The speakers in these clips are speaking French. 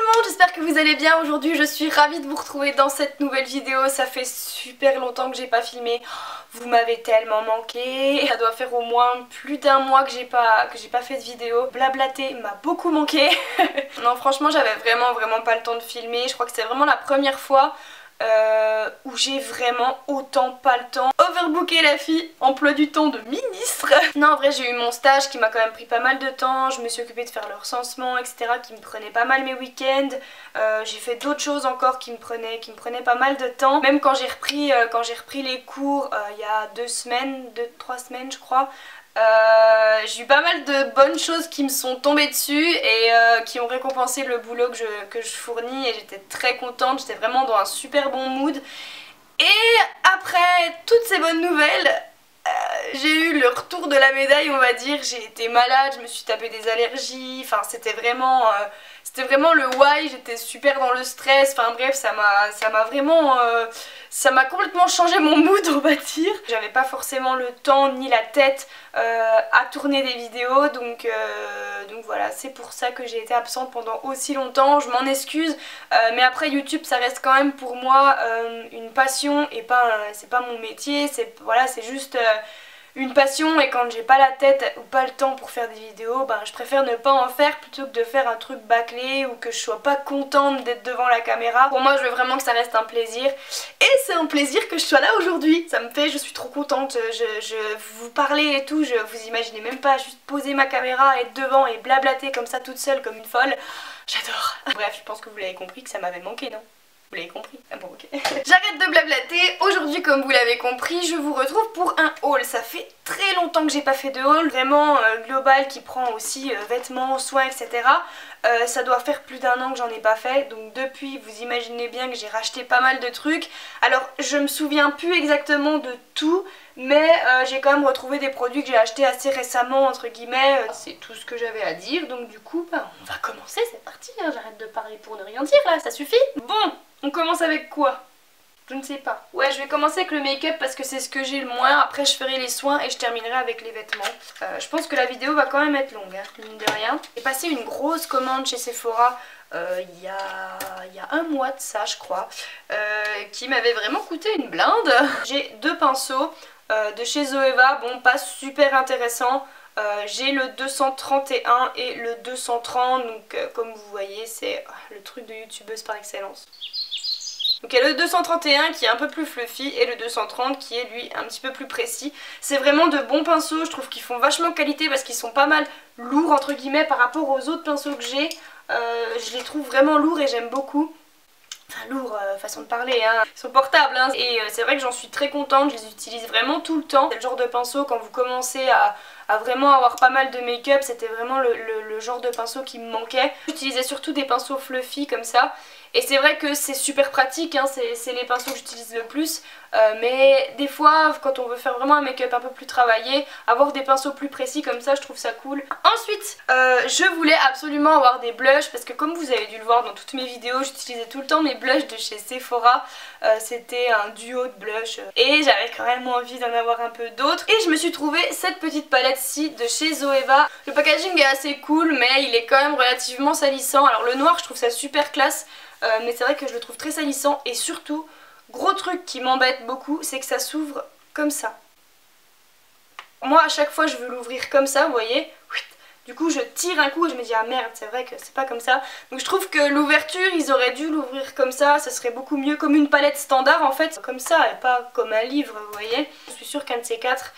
monde, j'espère que vous allez bien. Aujourd'hui je suis ravie de vous retrouver dans cette nouvelle vidéo. Ça fait super longtemps que j'ai pas filmé. Vous m'avez tellement manqué. Ça doit faire au moins plus d'un mois que j'ai pas fait de vidéo. Blablater m'a beaucoup manqué. Non, franchement j'avais vraiment pas le temps de filmer. Je crois que c'est vraiment la première fois où j'ai vraiment autant pas le temps. Overbooker la fille, emploi du temps de ministre. Non, en vrai j'ai eu mon stage qui m'a quand même pris pas mal de temps. Je me suis occupée de faire le recensement, etc., qui me prenait pas mal mes week-ends. J'ai fait d'autres choses encore qui me prenaient pas mal de temps. Même quand j'ai repris les cours il y a 2-3 semaines je crois. J'ai eu pas mal de bonnes choses qui me sont tombées dessus et qui ont récompensé le boulot que je fournis, et j'étais très contente, j'étais vraiment dans un super bon mood. Et après toutes ces bonnes nouvelles, j'ai eu le retour de la médaille, on va dire. J'ai été malade, je me suis tapé des allergies, enfin c'était vraiment le why, j'étais super dans le stress, enfin bref, ça m'a vraiment ça m'a complètement changé mon mood, on va dire. J'avais pas forcément le temps ni la tête à tourner des vidéos, donc voilà, c'est pour ça que j'ai été absente pendant aussi longtemps. Je m'en excuse, mais après YouTube ça reste quand même pour moi une passion et c'est pas mon métier, c'est juste une passion, et quand j'ai pas la tête ou pas le temps pour faire des vidéos, ben je préfère ne pas en faire plutôt que de faire un truc bâclé ou que je sois pas contente d'être devant la caméra. Pour moi je veux vraiment que ça reste un plaisir, et c'est un plaisir que je sois là aujourd'hui. Je suis trop contente, je vous parler et tout, vous imaginez même pas, juste poser ma caméra, être devant et blablater comme ça toute seule comme une folle, j'adore. Bref, je pense que vous l'avez compris que ça m'avait manqué, non ? Vous l'avez compris? Ah bon, ok. J'arrête de blablater. Aujourd'hui, comme vous l'avez compris, je vous retrouve pour un haul. Ça fait très longtemps que j'ai pas fait de haul, vraiment global, qui prend aussi vêtements, soins, etc. Ça doit faire plus d'un an que j'en ai pas fait, donc depuis, vous imaginez bien que j'ai racheté pas mal de trucs. Alors, je me souviens plus exactement de tout, mais j'ai quand même retrouvé des produits que j'ai achetés assez récemment, entre guillemets. C'est tout ce que j'avais à dire, donc du coup, on va commencer, c'est parti, hein. J'arrête de parler pour ne rien dire là, ça suffit. Bon, on commence avec quoi? Je ne sais pas. Ouais, je vais commencer avec le make-up parce que c'est ce que j'ai le moins. Après je ferai les soins et je terminerai avec les vêtements. Je pense que la vidéo va quand même être longue, hein, mine de rien. J'ai passé une grosse commande chez Sephora il y a un mois de ça je crois, qui m'avait vraiment coûté une blinde. J'ai deux pinceaux de chez Zoeva, bon pas super intéressant. J'ai le 231 et le 230, donc comme vous voyez c'est le truc de youtubeuse par excellence. Donc il y a le 231 qui est un peu plus fluffy et le 230 qui est lui un petit peu plus précis. C'est vraiment de bons pinceaux, je trouve qu'ils font vachement qualité parce qu'ils sont pas mal lourds entre guillemets par rapport aux autres pinceaux que j'ai. Je les trouve vraiment lourds et j'aime beaucoup. Enfin lourd, façon de parler, hein. Ils sont portables, hein. Et c'est vrai que j'en suis très contente, je les utilise vraiment tout le temps. C'est le genre de pinceau quand vous commencez à vraiment avoir pas mal de make-up, c'était vraiment le genre de pinceau qui me manquait. J'utilisais surtout des pinceaux fluffy comme ça. Et c'est vrai que c'est super pratique, hein, c'est les pinceaux que j'utilise le plus, mais des fois quand on veut faire vraiment un make-up un peu plus travaillé, avoir des pinceaux plus précis comme ça, je trouve ça cool. Ensuite, je voulais absolument avoir des blushs parce que comme vous avez dû le voir dans toutes mes vidéos, j'utilisais tout le temps mes blushs de chez Sephora. C'était un duo de blush et j'avais quand même envie d'en avoir un peu d'autres. Et je me suis trouvé cette petite palette-ci de chez Zoeva. Le packaging est assez cool mais il est quand même relativement salissant. Alors le noir je trouve ça super classe. Mais c'est vrai que je le trouve très salissant, et surtout, gros truc qui m'embête beaucoup, c'est que ça s'ouvre comme ça. Moi à chaque fois je veux l'ouvrir comme ça, vous voyez. Du coup je tire un coup et je me dis ah merde, c'est vrai que c'est pas comme ça. Donc je trouve que l'ouverture, ils auraient dû l'ouvrir comme ça serait beaucoup mieux, comme une palette standard en fait. Comme ça et pas comme un livre, vous voyez. Je suis sûre qu'un de ces quatre,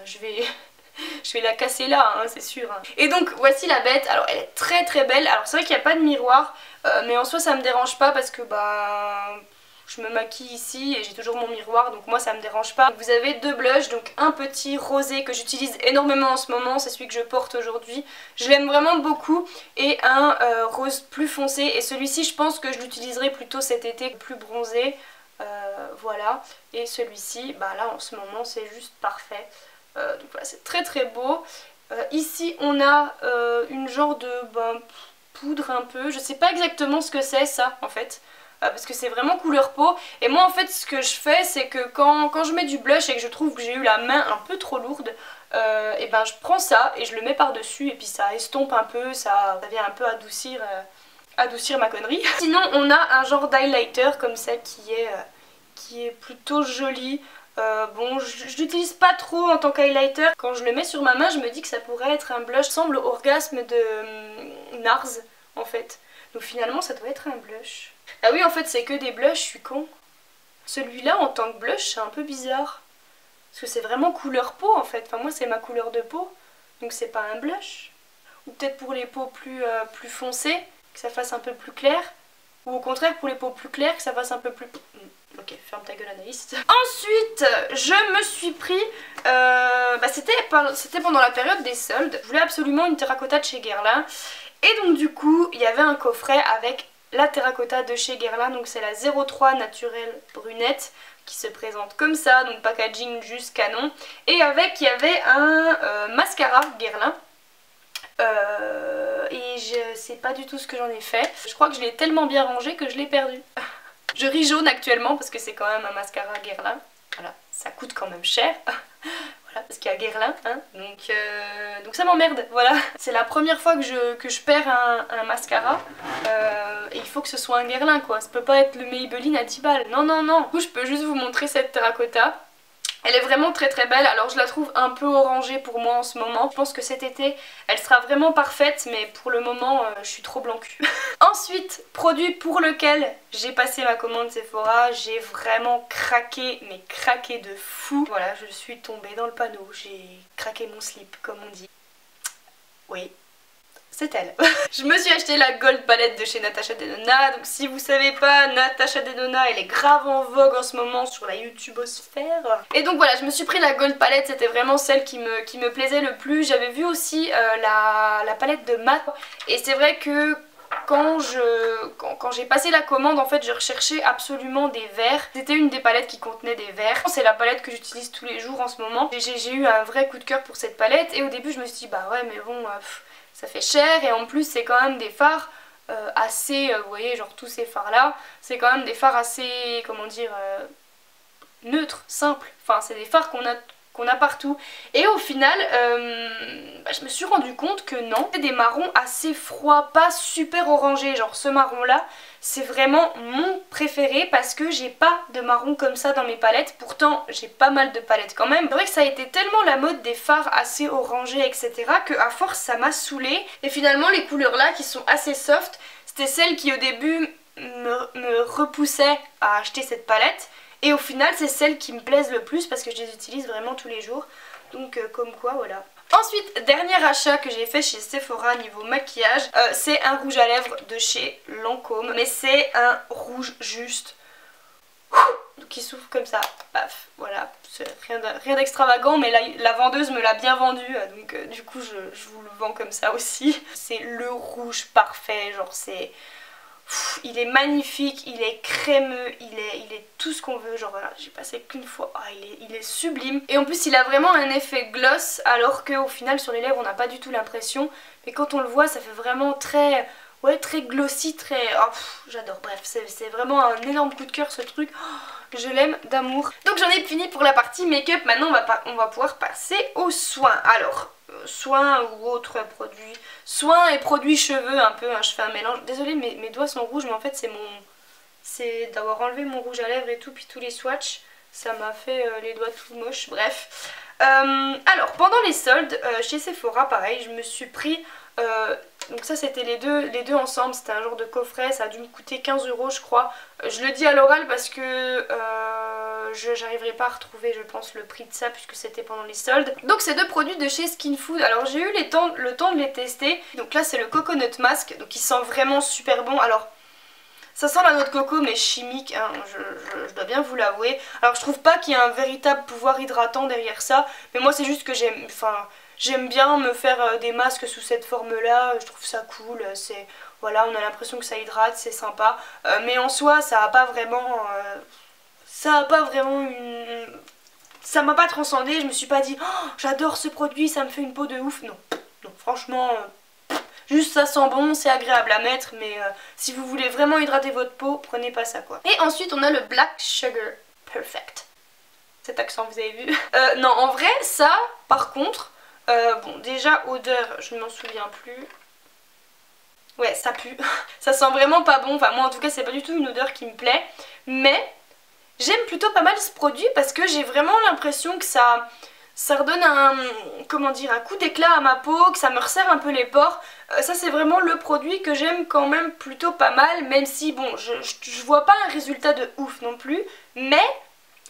je vais la casser là, hein, c'est sûr. Hein. Et donc voici la bête. Alors elle est très belle. Alors c'est vrai qu'il n'y a pas de miroir, mais en soi ça me dérange pas parce que je me maquille ici et j'ai toujours mon miroir, donc moi ça me dérange pas. Vous avez deux blushs, donc un petit rosé que j'utilise énormément en ce moment, c'est celui que je porte aujourd'hui. Je l'aime vraiment beaucoup, et un rose plus foncé, et celui-ci je pense que je l'utiliserai plutôt cet été, plus bronzé. Voilà, et celui-ci, là en ce moment c'est juste parfait. Donc voilà, c'est très beau. Ici on a une genre de poudre un peu, je sais pas exactement ce que c'est ça en fait, parce que c'est vraiment couleur peau. Et moi en fait ce que je fais c'est que quand je mets du blush et que je trouve que j'ai eu la main un peu trop lourde, et je prends ça et je le mets par dessus, et puis ça estompe un peu, ça vient un peu adoucir adoucir ma connerie. Sinon on a un genre d'highlighter comme ça qui est plutôt joli. Bon, je l'utilise pas trop en tant qu'highlighter. Quand je le mets sur ma main, je me dis que ça pourrait être un blush. Ça ressemble au Orgasme de Nars en fait. Donc finalement ça doit être un blush. Ah oui, en fait c'est que des blushs, je suis con. Celui-là en tant que blush c'est un peu bizarre. Parce que c'est vraiment couleur peau en fait. Enfin moi c'est ma couleur de peau. Donc c'est pas un blush. Ou peut-être pour les peaux plus foncées, que ça fasse un peu plus clair. Ou au contraire pour les peaux plus claires, que ça fasse un peu plus... Ok, ferme ta gueule Anaïs. Ensuite, je me suis pris... c'était pendant la période des soldes. Je voulais absolument une terracotta de chez Guerlain. Et donc du coup, il y avait un coffret avec la terracotta de chez Guerlain. Donc c'est la 03 naturelle brunette qui se présente comme ça. Donc packaging juste canon. Et avec, il y avait un mascara Guerlain. Et je sais pas du tout ce que j'en ai fait. Je crois que je l'ai tellement bien rangé que je l'ai perdu. Je ris jaune actuellement parce que c'est quand même un mascara Guerlain. Voilà, ça coûte quand même cher. Voilà, parce qu'il y a Guerlain, hein. Donc ça m'emmerde, voilà. C'est la première fois que je perds un mascara. Et il faut que ce soit un Guerlain quoi. Ça peut pas être le Maybelline à 10 balles. Non, non, non. Du coup, je peux juste vous montrer cette terracotta. Elle est vraiment très très belle, alors je la trouve un peu orangée pour moi en ce moment. Je pense que cet été elle sera vraiment parfaite, mais pour le moment je suis trop blanc cul. Ensuite, produit pour lequel j'ai passé ma commande Sephora, j'ai vraiment craqué, mais craqué de fou. Voilà, je suis tombée dans le panneau, j'ai craqué mon slip comme on dit. Oui. C'est elle. Je me suis acheté la Gold Palette de chez Natasha Denona. Donc si vous savez pas, Natasha Denona elle est grave en vogue en ce moment sur la YouTubosphère. Et donc voilà, je me suis pris la Gold Palette, c'était vraiment celle qui me plaisait le plus. J'avais vu aussi la palette de mat. Et c'est vrai que quand j'ai passé la commande, en fait je recherchais absolument des verres. C'était une des palettes qui contenait des verres. C'est la palette que j'utilise tous les jours en ce moment. J'ai eu un vrai coup de cœur pour cette palette. Et au début je me suis dit bah ouais mais bon... ça fait cher et en plus c'est quand même des fards assez, vous voyez genre tous ces fards là, c'est quand même des fards assez, comment dire, neutres, simples. Enfin c'est des fards qu'on a partout. Et au final, je me suis rendu compte que non, c'est des marrons assez froids, pas super orangés, genre ce marron là. C'est vraiment mon préféré parce que j'ai pas de marron comme ça dans mes palettes. Pourtant j'ai pas mal de palettes quand même. C'est vrai que ça a été tellement la mode des fards assez orangés etc. que à force ça m'a saoulée. Et finalement les couleurs là qui sont assez soft, c'était celles qui au début me repoussaient à acheter cette palette. Et au final c'est celles qui me plaisent le plus parce que je les utilise vraiment tous les jours. Donc comme quoi voilà. Ensuite, dernier achat que j'ai fait chez Sephora niveau maquillage, c'est un rouge à lèvres de chez Lancôme. Mais c'est un rouge juste qui souffle comme ça, paf, voilà, c'est rien d'extravagant, mais la vendeuse me l'a bien vendu, donc du coup je vous le vends comme ça aussi. C'est le rouge parfait, genre c'est... il est magnifique, il est crémeux, il est tout ce qu'on veut, genre voilà, j'ai passé qu'une fois, il est sublime. Et en plus il a vraiment un effet gloss alors qu'au final sur les lèvres on n'a pas du tout l'impression, mais quand on le voit ça fait vraiment très... ouais, très glossy, très... oh, j'adore, bref, c'est vraiment un énorme coup de cœur ce truc, oh, je l'aime d'amour. Donc j'en ai fini pour la partie make-up, maintenant on va pouvoir passer aux soins. Alors, soins ou autres produits, soins et produits cheveux un peu, hein, je fais un mélange. Désolée mes doigts sont rouges mais en fait c'est d'avoir enlevé mon rouge à lèvres et tout, puis tous les swatchs, ça m'a fait les doigts tout moches, bref. Alors pendant les soldes, chez Sephora pareil, je me suis pris... donc ça c'était les deux ensemble, c'était un genre de coffret, ça a dû me coûter 15 € je crois. Je le dis à l'oral parce que j'arriverai pas à retrouver je pense le prix de ça puisque c'était pendant les soldes. Donc c'est deux produits de chez Skin Food, alors j'ai eu le temps de les tester. Donc là c'est le Coconut Mask, donc il sent vraiment super bon. Alors ça sent la noix de coco mais chimique, hein, je dois bien vous l'avouer. Alors je trouve pas qu'il y ait un véritable pouvoir hydratant derrière ça, mais moi c'est juste que j'aime bien me faire des masques sous cette forme là, je trouve ça cool, c'est... voilà, on a l'impression que ça hydrate, c'est sympa. Mais en soi ça a pas vraiment... ça m'a pas transcendé, je me suis pas dit oh, j'adore ce produit, ça me fait une peau de ouf. Non, non franchement... juste ça sent bon, c'est agréable à mettre, mais si vous voulez vraiment hydrater votre peau, prenez pas ça quoi. Et ensuite on a le Black Sugar Perfect. Cet accent vous avez vu. Non en vrai ça par contre, bon déjà odeur je ne m'en souviens plus. Ouais, ça pue. Ça sent vraiment pas bon. Enfin, moi en tout cas, c'est pas du tout une odeur qui me plaît. Mais j'aime plutôt pas mal ce produit parce que j'ai vraiment l'impression que ça redonne un, comment dire, un coup d'éclat à ma peau, que ça me resserre un peu les pores. Ça c'est vraiment le produit que j'aime quand même plutôt pas mal, même si bon, je vois pas un résultat de ouf non plus, mais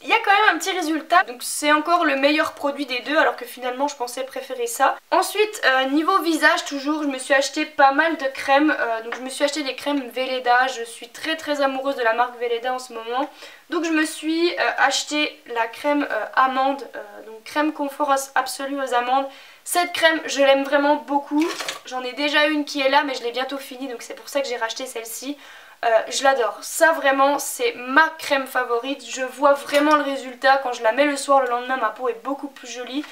il y a quand même un petit résultat, donc c'est encore le meilleur produit des deux alors que finalement je pensais préférer ça. Ensuite niveau visage toujours, je me suis acheté pas mal de crèmes, donc je me suis acheté des crèmes Velleda, je suis très amoureuse de la marque Velleda en ce moment. Donc je me suis acheté la crème amande, donc crème confort absolu aux amandes. Cette crème je l'aime vraiment beaucoup, j'en ai déjà une qui est là mais je l'ai bientôt finie donc c'est pour ça que j'ai racheté celle-ci. Je l'adore, ça vraiment c'est ma crème favorite, je vois vraiment le résultat, quand je la mets le soir, le lendemain ma peau est beaucoup plus jolie.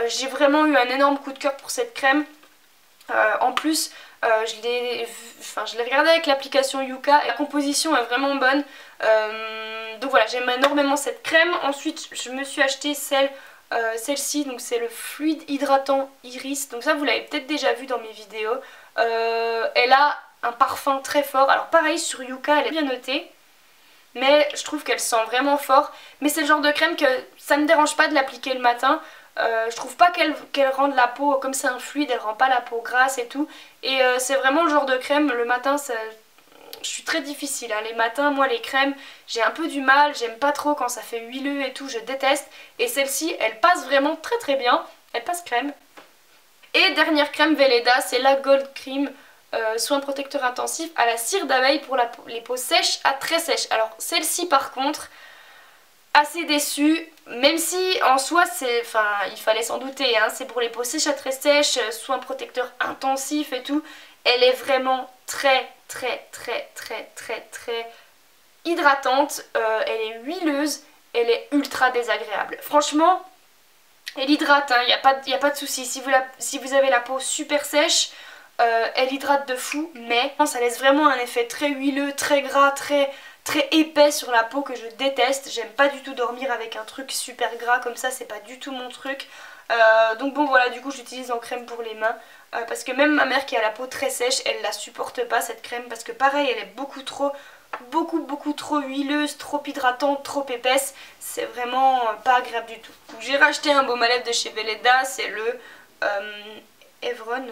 J'ai vraiment eu un énorme coup de cœur pour cette crème, en plus je l'ai regardé avec l'application Yuka et la composition est vraiment bonne, donc voilà j'aime énormément cette crème. Ensuite je me suis acheté celle-ci, donc c'est le fluide hydratant Iris, donc ça vous l'avez peut-être déjà vu dans mes vidéos. Elle a un parfum très fort, alors pareil sur Yuka elle est bien notée, mais je trouve qu'elle sent vraiment fort, mais c'est le genre de crème que ça ne me dérange pas de l'appliquer le matin. Je trouve pas qu'elle rende la peau, comme c'est un fluide, elle rend pas la peau grasse et tout, et c'est vraiment le genre de crème, le matin je suis très difficile, hein. Les matins, moi les crèmes, j'ai un peu du mal, j'aime pas trop quand ça fait huileux et tout, je déteste, et celle-ci elle passe vraiment très bien, elle passe crème. Et dernière crème Velleda, c'est la Gold Cream, soin protecteur intensif à la cire d'abeille pour les peaux sèches à très sèches. Alors celle-ci par contre, assez déçue, même si en soi il fallait s'en douter, hein, c'est pour les peaux sèches à très sèches, soin protecteur intensif et tout. Elle est vraiment très hydratante, elle est huileuse, elle est ultra désagréable. Franchement, elle hydrate, il n'y a pas de souci. Si vous avez la peau super sèche, elle hydrate de fou, mais ça laisse vraiment un effet très huileux, très gras, très épais sur la peau que je déteste. J'aime pas du tout dormir avec un truc super gras comme ça, c'est pas du tout mon truc. Donc bon voilà, du coup j'utilise en crème pour les mains, parce que même ma mère qui a la peau très sèche, elle la supporte pas cette crème, parce que pareil elle est beaucoup trop huileuse, trop hydratante, trop épaisse, c'est vraiment pas agréable du tout. J'ai racheté un baume à lèvres de chez Velleda, c'est le Evron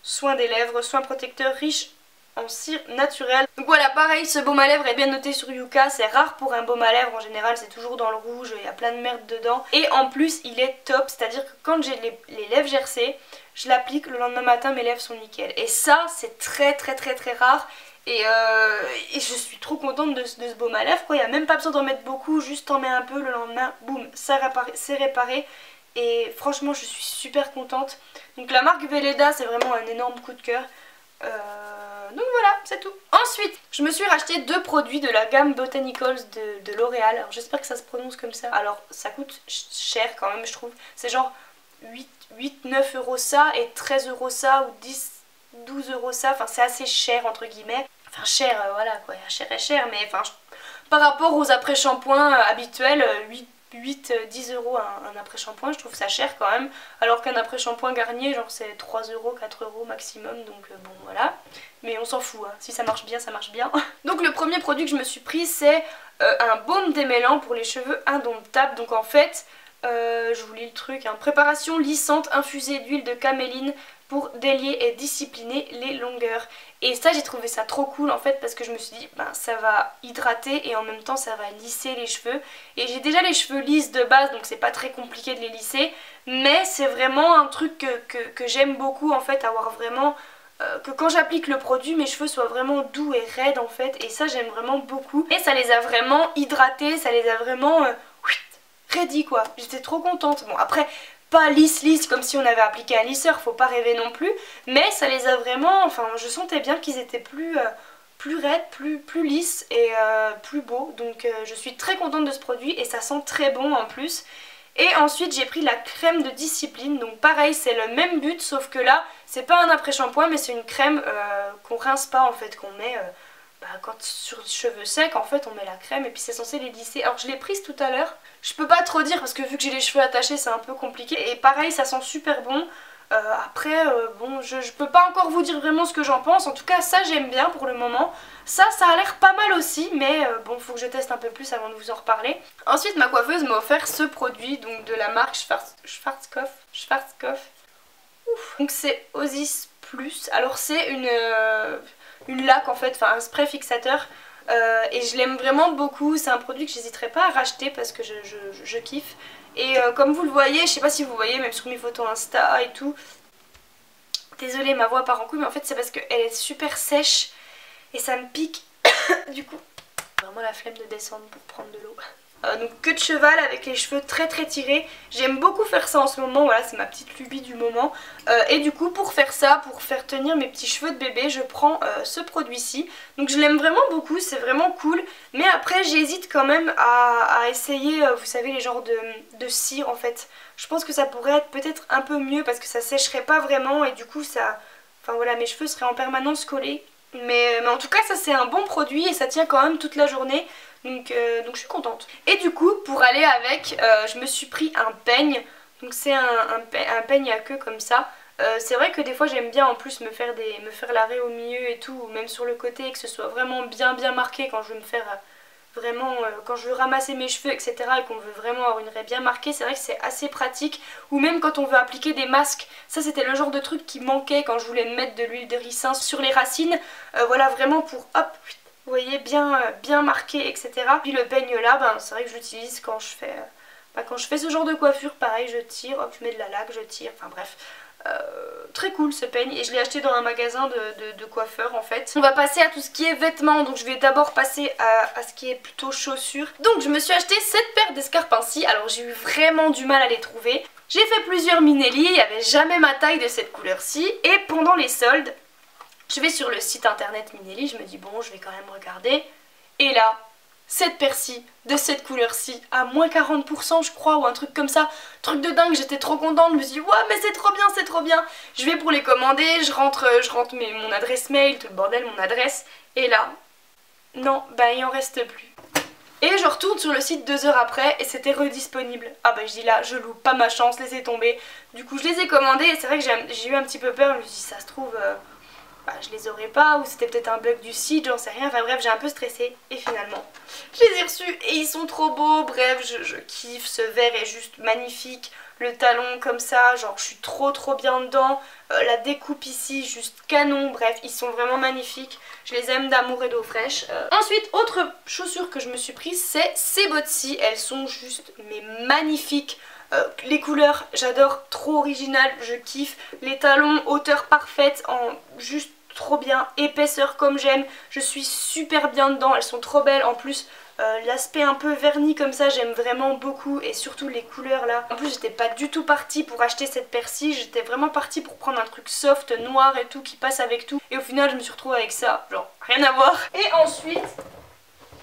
soin des lèvres, soin protecteur riche en cire naturelle. Donc voilà, pareil, ce baume à lèvres est bien noté sur Yuka, c'est rare pour un baume à lèvres, en général c'est toujours dans le rouge, il y a plein de merde dedans. Et en plus il est top, c'est-à-dire que quand j'ai les lèvres gercées, je l'applique, le lendemain matin mes lèvres sont nickel. Et ça c'est très rare. Et je suis trop contente de ce baume à lèvres, quoi. Il n'y a même pas besoin d'en mettre beaucoup, juste t'en mets un peu, le lendemain, boum, c'est réparé. Et franchement je suis super contente. Donc la marque Velleda c'est vraiment un énorme coup de cœur. Donc voilà, c'est tout. Ensuite, je me suis racheté deux produits de la gamme Botanicals de L'Oréal. Alors j'espère que ça se prononce comme ça. Alors ça coûte cher quand même je trouve. C'est genre 8-9 euros ça et 13 euros ça ou 10-12 euros ça. Enfin c'est assez cher entre guillemets. Enfin cher, voilà quoi, cher est cher, mais enfin par rapport aux après-shampoings habituels, 8-10 euros un après-shampoing, je trouve ça cher quand même, alors qu'un après-shampoing Garnier genre c'est 3 euros, 4 euros maximum, donc bon voilà, mais on s'en fout, hein. Si ça marche bien, ça marche bien. Donc le premier produit que je me suis pris c'est un baume démêlant pour les cheveux indomptables, donc en fait, je vous lis le truc, hein. Préparation lissante infusée d'huile de caméline pour délier et discipliner les longueurs. Et ça j'ai trouvé ça trop cool en fait, parce que je me suis dit ben, ça va hydrater et en même temps ça va lisser les cheveux. Et j'ai déjà les cheveux lisses de base donc c'est pas très compliqué de les lisser, mais c'est vraiment un truc que j'aime beaucoup en fait, avoir vraiment que quand j'applique le produit mes cheveux soient vraiment doux et raides en fait, et ça j'aime vraiment beaucoup. Et ça les a vraiment hydratés, ça les a vraiment ready quoi, j'étais trop contente. Bon après pas lisse comme si on avait appliqué un lisseur, faut pas rêver non plus, mais ça les a vraiment, enfin je sentais bien qu'ils étaient plus raides, plus lisses et plus beaux, donc je suis très contente de ce produit et ça sent très bon en plus. Et ensuite j'ai pris la crème de discipline, donc pareil c'est le même but sauf que là c'est pas un après-shampoing mais c'est une crème qu'on rince pas en fait, qu'on met quand sur les cheveux secs en fait on met la crème et puis c'est censé les lisser. Alors je l'ai prise tout à l'heure, je peux pas trop dire parce que vu que j'ai les cheveux attachés c'est un peu compliqué, et pareil ça sent super bon. Bon, je peux pas encore vous dire vraiment ce que j'en pense. En tout cas, ça j'aime bien pour le moment. Ça a l'air pas mal aussi, mais bon, faut que je teste un peu plus avant de vous en reparler. Ensuite, ma coiffeuse m'a offert ce produit, donc de la marque Schwarzkopf. Donc c'est Osis Plus. Alors c'est une laque en fait, enfin un spray fixateur. Et je l'aime vraiment beaucoup. C'est un produit que j'hésiterai pas à racheter parce que je kiffe. Et comme vous le voyez, je sais pas si vous voyez, même sur mes photos Insta et tout. Désolée, ma voix part en couille, mais en fait c'est parce qu'elle est super sèche et ça me pique. Du coup, vraiment la flemme de descendre pour prendre de l'eau. Donc queue de cheval avec les cheveux très tirés. J'aime beaucoup faire ça en ce moment, voilà, c'est ma petite lubie du moment. Et du coup pour faire ça, pour faire tenir mes petits cheveux de bébé, je prends ce produit-ci. Donc je l'aime vraiment beaucoup, c'est vraiment cool. Mais après j'hésite quand même à essayer, vous savez, les genres de cire en fait. Je pense que ça pourrait être peut-être un peu mieux parce que ça sécherait pas vraiment et du coup ça... Enfin voilà, mes cheveux seraient en permanence collés. Mais en tout cas ça c'est un bon produit et ça tient quand même toute la journée. Donc je suis contente. Et du coup pour aller avec je me suis pris un peigne. Donc c'est un peigne à queue comme ça. C'est vrai que des fois j'aime bien en plus me faire l'arrêt au milieu et tout, ou même sur le côté, que ce soit vraiment bien marqué quand je veux me faire vraiment, quand je veux ramasser mes cheveux etc. et qu'on veut vraiment avoir une raie bien marquée. C'est vrai que c'est assez pratique. Ou même quand on veut appliquer des masques. Ça c'était le genre de truc qui manquait quand je voulais mettre de l'huile de ricin sur les racines. Voilà, vraiment pour hop, vous voyez, bien marqué etc. Puis le peigne là, ben, c'est vrai que je l'utilise quand je fais ce genre de coiffure. Pareil, je tire, hop, je mets de la laque, je tire, enfin bref. Très cool ce peigne et je l'ai acheté dans un magasin de coiffeurs en fait. On va passer à tout ce qui est vêtements, donc je vais d'abord passer à ce qui est plutôt chaussures. Donc je me suis acheté cette paire d'escarpins-ci, alors j'ai eu vraiment du mal à les trouver. J'ai fait plusieurs Minelli, il n'y avait jamais ma taille de cette couleur-ci et pendant les soldes, je vais sur le site internet Minelli, je me dis bon je vais quand même regarder et là... cette paire-ci, de cette couleur-ci, à moins 40% je crois, ou un truc comme ça. Truc de dingue, j'étais trop contente, je me suis dit ouais mais c'est trop bien, c'est trop bien. Je vais pour les commander, je rentre mon adresse mail, tout le bordel, mon adresse. Et là, non, bah il en reste plus. Et je retourne sur le site 2 heures après et c'était redisponible. Ah bah je dis là, je loupe pas ma chance, laissez tomber. Du coup je les ai commandés et c'est vrai que j'ai eu un petit peu peur, je me suis dit ça se trouve... bah, je les aurais pas ou c'était peut-être un bug du site, j'en sais rien, enfin bref j'ai un peu stressé et finalement je les ai reçus et ils sont trop beaux. Bref je kiffe, ce vert est juste magnifique, le talon comme ça, genre je suis trop bien dedans, la découpe ici juste canon, bref ils sont vraiment magnifiques, je les aime d'amour et d'eau fraîche. Ensuite autre chaussure que je me suis prise c'est ces bottes-ci, elles sont juste mais magnifiques. Les couleurs j'adore, trop original, je kiffe, les talons hauteur parfaite, en juste trop bien, épaisseur comme j'aime, je suis super bien dedans, elles sont trop belles en plus. L'aspect un peu verni comme ça j'aime vraiment beaucoup et surtout les couleurs là. En plus j'étais pas du tout partie pour acheter cette paire-ci, j'étais vraiment partie pour prendre un truc soft, noir et tout qui passe avec tout. Et au final je me suis retrouvée avec ça, genre rien à voir. Et ensuite...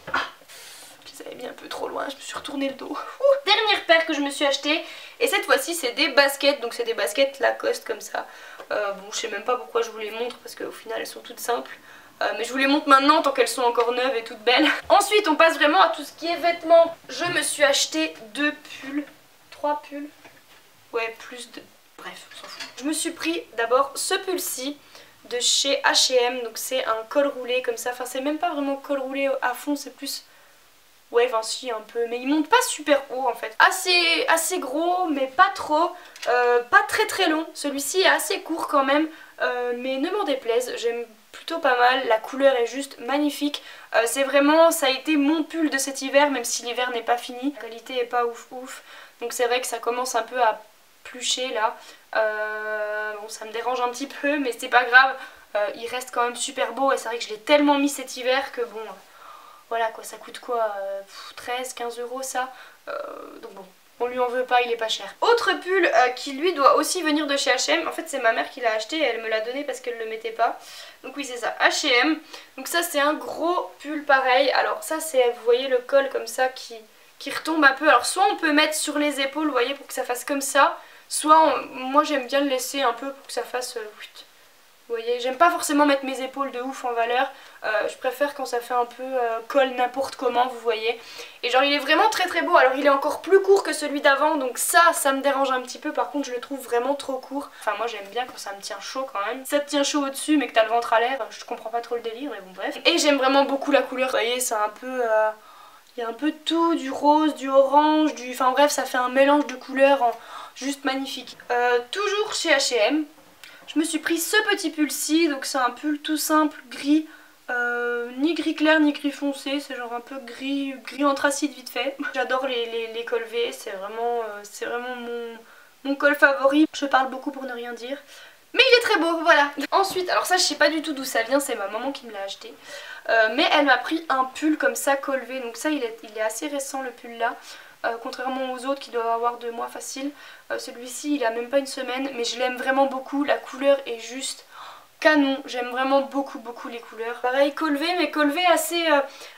je les avais mis un peu trop loin, je me suis retourné le dos. Dernière paire que je me suis achetée et cette fois-ci c'est des baskets, donc c'est des baskets Lacoste comme ça. Bon je sais même pas pourquoi je vous les montre parce qu'au final elles sont toutes simples. Mais je vous les montre maintenant tant qu'elles sont encore neuves et toutes belles. Ensuite on passe vraiment à tout ce qui est vêtements. Je me suis acheté 2 pulls, 3 pulls, ouais plus de... bref on s'en fout. Je me suis pris d'abord ce pull-ci de chez H&M, donc c'est un col roulé comme ça. Enfin c'est même pas vraiment col roulé à fond, c'est plus... ouais, enfin si un peu, mais il monte pas super haut en fait. Assez gros mais pas trop, pas très long. Celui-ci est assez court quand même, mais ne m'en déplaise, j'aime plutôt pas mal. La couleur est juste magnifique. C'est vraiment, ça a été mon pull de cet hiver, même si l'hiver n'est pas fini. La qualité est pas ouf. Donc c'est vrai que ça commence un peu à plucher là. Bon ça me dérange un petit peu mais c'est pas grave. Il reste quand même super beau et c'est vrai que je l'ai tellement mis cet hiver que bon... voilà quoi, ça coûte quoi 13-15 € ça, donc bon, on lui en veut pas, il est pas cher. Autre pull qui lui doit aussi venir de chez H&M, en fait c'est ma mère qui l'a acheté et elle me l'a donné parce qu'elle le mettait pas. Donc oui c'est ça, H&M, donc ça c'est un gros pull pareil, alors ça c'est, vous voyez le col comme ça qui retombe un peu, alors soit on peut mettre sur les épaules, vous voyez, pour que ça fasse comme ça, soit moi j'aime bien le laisser un peu pour que ça fasse Vous voyez, j'aime pas forcément mettre mes épaules de ouf en valeur, je préfère quand ça fait un peu col n'importe comment, vous voyez. Et genre il est vraiment très très beau, alors il est encore plus court que celui d'avant, donc ça me dérange un petit peu, par contre je le trouve vraiment trop court. Enfin moi j'aime bien quand ça me tient chaud quand même. Ça te tient chaud au-dessus mais que t'as le ventre à l'air, je comprends pas trop le délire, mais bon bref. Et j'aime vraiment beaucoup la couleur, vous voyez c'est un peu... il y a un peu de tout, du rose, du orange, enfin bref ça fait un mélange de couleurs juste magnifique. Toujours chez H&M. Je me suis pris ce petit pull-ci, donc c'est un pull tout simple, gris, ni gris clair ni gris foncé, c'est genre un peu gris anthracite vite fait. J'adore les cols V, c'est vraiment mon col favori. Je parle beaucoup pour ne rien dire. Mais il est très beau, voilà. Ensuite, alors ça je sais pas du tout d'où ça vient, c'est ma maman qui me l'a acheté. Mais elle m'a pris un pull comme ça, col V, donc ça il est assez récent le pull là. Contrairement aux autres qui doivent avoir 2 mois facile, celui-ci il a même pas une semaine, mais je l'aime vraiment beaucoup, la couleur est juste canon, j'aime vraiment beaucoup les couleurs. Pareil col V, mais col V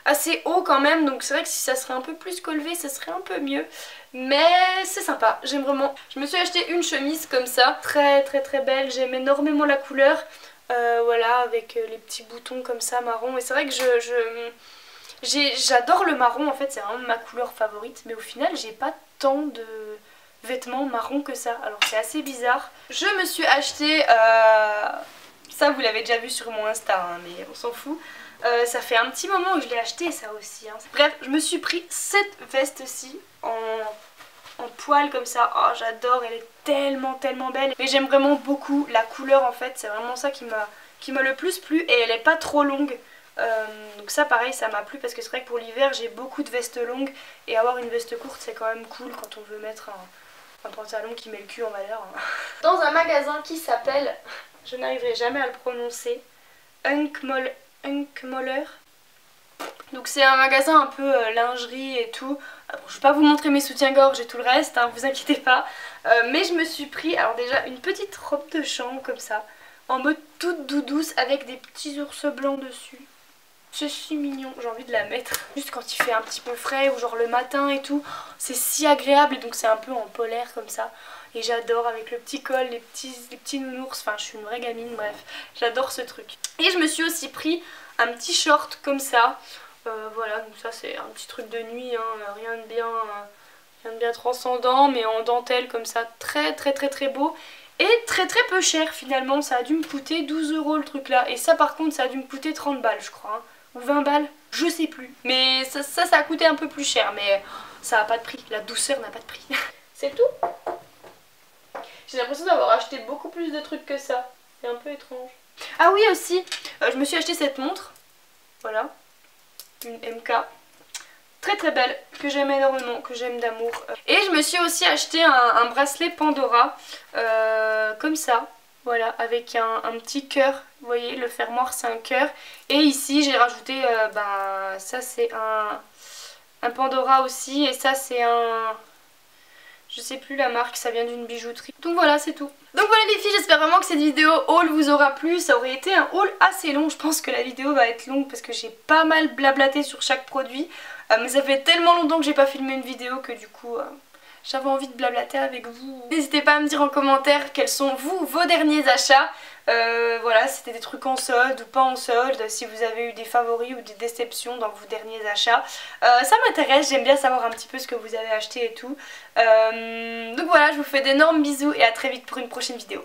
assez haut quand même, donc c'est vrai que si ça serait un peu plus col V ça serait un peu mieux, mais c'est sympa, j'aime vraiment. Je me suis acheté une chemise comme ça, très belle, j'aime énormément la couleur, voilà, avec les petits boutons comme ça marron, et c'est vrai que j'adore le marron, en fait c'est vraiment ma couleur favorite, mais au final j'ai pas tant de vêtements marron que ça, alors c'est assez bizarre. Je me suis acheté, ça vous l'avez déjà vu sur mon Insta, hein, mais on s'en fout, ça fait un petit moment que je l'ai acheté ça aussi, hein. Bref, je me suis pris cette veste-ci en poil comme ça, oh j'adore, elle est tellement belle, mais j'aime vraiment beaucoup la couleur en fait, c'est vraiment ça qui m'a le plus plu, et elle est pas trop longue. Donc ça pareil ça m'a plu parce que c'est vrai que pour l'hiver j'ai beaucoup de vestes longues et avoir une veste courte c'est quand même cool quand on veut mettre un pantalon qui met le cul en valeur, hein. Dans un magasin qui s'appelle, je n'arriverai jamais à le prononcer, Hunkemöller. Donc c'est un magasin un peu lingerie et tout. Bon, je vais pas vous montrer mes soutiens-gorge et tout le reste, hein, vous inquiétez pas. Mais je me suis pris alors déjà une petite robe de chambre comme ça, en mode toute douce avec des petits ours blancs dessus. C'est si mignon, j'ai envie de la mettre juste quand il fait un petit peu frais ou genre le matin et tout. C'est si agréable et donc c'est un peu en polaire comme ça. Et j'adore avec le petit col, les petits nounours, enfin je suis une vraie gamine, bref. J'adore ce truc. Et je me suis aussi pris un petit short comme ça. Voilà, donc ça c'est un petit truc de nuit, hein, rien de bien transcendant, mais en dentelle comme ça, très beau. Et très peu cher finalement, ça a dû me coûter 12 € le truc là. Et ça par contre ça a dû me coûter 30 balles je crois, hein. Ou 20 balles, je sais plus. Mais ça a coûté un peu plus cher, mais ça n'a pas de prix, la douceur n'a pas de prix. C'est tout. J'ai l'impression d'avoir acheté beaucoup plus de trucs que ça, c'est un peu étrange. Ah oui aussi, je me suis acheté cette montre, voilà, une MK. Très belle, que j'aime énormément, que j'aime d'amour. Et je me suis aussi acheté un bracelet Pandora, comme ça, voilà, avec un petit cœur. Vous voyez, le fermoir c'est un cœur. Et ici j'ai rajouté, ça c'est un Pandora aussi, et ça c'est un... Je sais plus la marque, ça vient d'une bijouterie. Donc voilà, c'est tout. Donc voilà les filles, j'espère vraiment que cette vidéo haul vous aura plu. Ça aurait été un haul assez long, je pense que la vidéo va être longue parce que j'ai pas mal blablaté sur chaque produit. Mais ça fait tellement longtemps que j'ai pas filmé une vidéo que du coup j'avais envie de blablater avec vous. N'hésitez pas à me dire en commentaire quels sont vos derniers achats. Voilà, si c'était des trucs en solde ou pas en solde, si vous avez eu des favoris ou des déceptions dans vos derniers achats. Ça m'intéresse, j'aime bien savoir un petit peu ce que vous avez acheté et tout. Donc voilà, je vous fais d'énormes bisous et à très vite pour une prochaine vidéo.